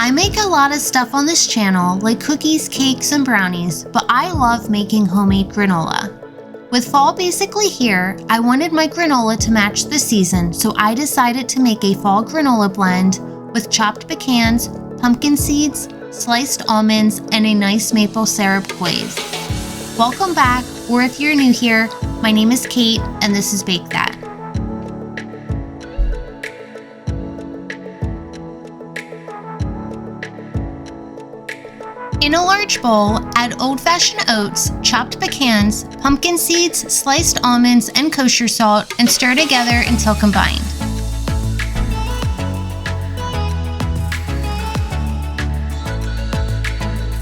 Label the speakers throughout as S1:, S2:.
S1: I make a lot of stuff on this channel, like cookies, cakes, and brownies, but I love making homemade granola. With fall basically here, I wanted my granola to match the season, so I decided to make a fall granola blend with chopped pecans, pumpkin seeds, sliced almonds, and a nice maple syrup glaze. Welcome back, or if you're new here, my name is Kate, and this is Bake That. In a large bowl, add old-fashioned oats, chopped pecans, pumpkin seeds, sliced almonds, and kosher salt, and stir together until combined.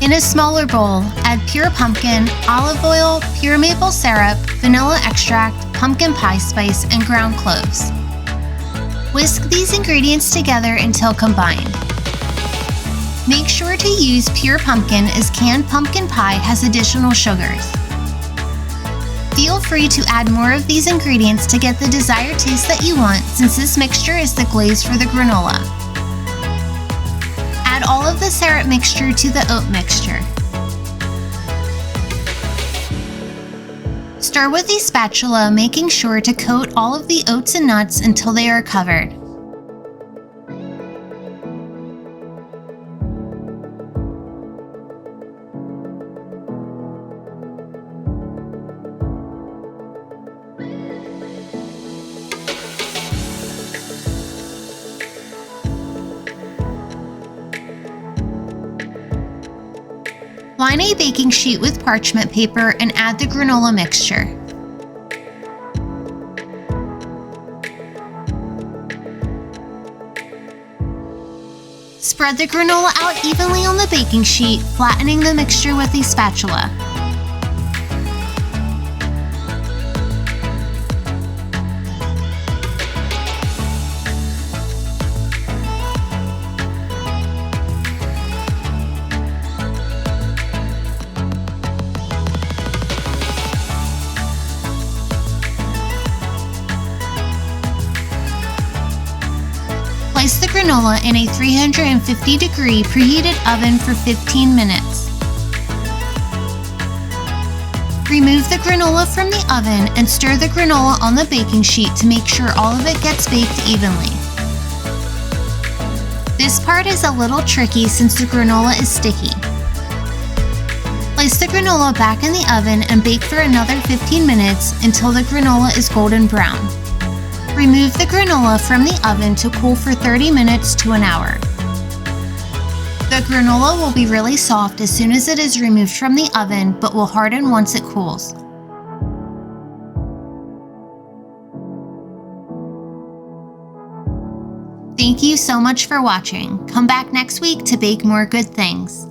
S1: In a smaller bowl, add pure pumpkin, olive oil, pure maple syrup, vanilla extract, pumpkin pie spice, and ground cloves. Whisk these ingredients together until combined. Make sure to use pure pumpkin as canned pumpkin pie has additional sugars. Feel free to add more of these ingredients to get the desired taste that you want, since this mixture is the glaze for the granola. Add all of the syrup mixture to the oat mixture. Stir with a spatula, making sure to coat all of the oats and nuts until they are covered. Line a baking sheet with parchment paper and add the granola mixture. Spread the granola out evenly on the baking sheet, flattening the mixture with a spatula. Place the granola in a 350-degree preheated oven for 15 minutes. Remove the granola from the oven and stir the granola on the baking sheet to make sure all of it gets baked evenly. This part is a little tricky since the granola is sticky. Place the granola back in the oven and bake for another 15 minutes until the granola is golden brown. Remove the granola from the oven to cool for 30 minutes to an hour. The granola will be really soft as soon as it is removed from the oven, but will harden once it cools. Thank you so much for watching. Come back next week to bake more good things.